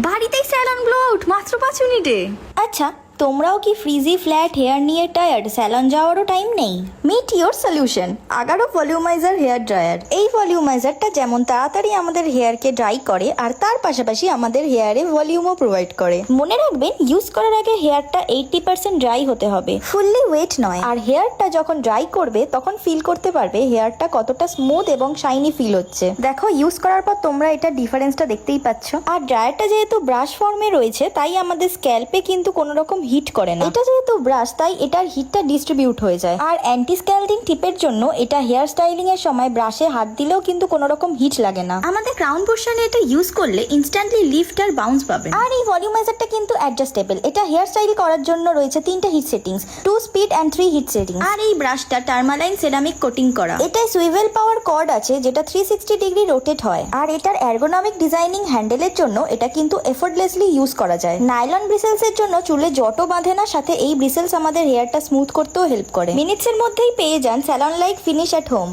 বাড়িতেই salon blow out মাত্র 5 মিনিটে। আচ্ছা, তোমরাও কি ফ্রিজি ফ্ল্যাট হেয়ার নিয়ে টায়ার্ড? স্যালন যাওয়ারও টাইম নেই? Meet your solution, Agaro volumizer hair dryer. এই ভলিউমাইজারটা যেমন তাড়াতাড়ি আমাদের হেয়ারকে ড্রাই করে আর তার পাশাপাশি আমাদের হেয়ারে ভলিউমও প্রোভাইড করে। মনে রাখবেন, ইউজ করার আগে হেয়ারটা 80% ড্রাই হতে হবে, ফুললি ওয়েট নয়। আর হেয়ারটা যখন ড্রাই করবে তখন ফিল করতে পারবে হেয়ারটা কতটা স্মুথ এবং শাইনি ফিল হচ্ছে। দেখো, ইউজ করার পর তোমরা এটা ডিফারেন্সটা দেখতেই পাচ্ছ। আর ড্রায়ারটা যেহেতু ব্রাশ ফর্মে রয়েছে তাই আমাদের স্ক্যাল্পে কিন্তু কোনো রকম হিট করে না। এটা যেহেতু ব্রাশ তাই এটার হিটটা ডিস্ট্রিবিউট হয়ে যায়। আর অ্যান্টি স্ক্যাল্ডিং টিপের জন্য এটা হেয়ার স্টাইলিং এর সময় ব্রাশে হাত দিলেও কিন্তু কোনো রকম হিট লাগে না। আমাদের ক্রাউন পোর্শনে এটা ইউজ করলে ইনস্ট্যান্টলি লিফট আর বাউন্স পাবেন। আর এই ভলিউমাইজারটা কিন্তু অ্যাডজাস্টেবল। এটা হেয়ার স্টাইল করার জন্য রয়েছে 3টে heat settings, 2 speed and 3 heat settings. আর এই ব্রাশটা টার্মালাইন সেরামিক কোটিং করা। এটায় সুইভেল পাওয়ার কর্ড আছে যেটা 360 ডিগ্রি রোটেট হয়। আর এটার এরগোনমিক ডিজাইনিং হ্যান্ডেলের জন্য এটা কিন্তু এফোর্টলেসলি ইউজ করা যায়। নাইলন ব্রিসেলস এর জন্য চুলে জটও বাঁধে না, সাথে এই ব্রিসেলস আমাদের হেয়ারটা স্মুথ করতেও হেল্প করে। মিনিটসের মধ্যেই পেয়ে যান salon like finish at home.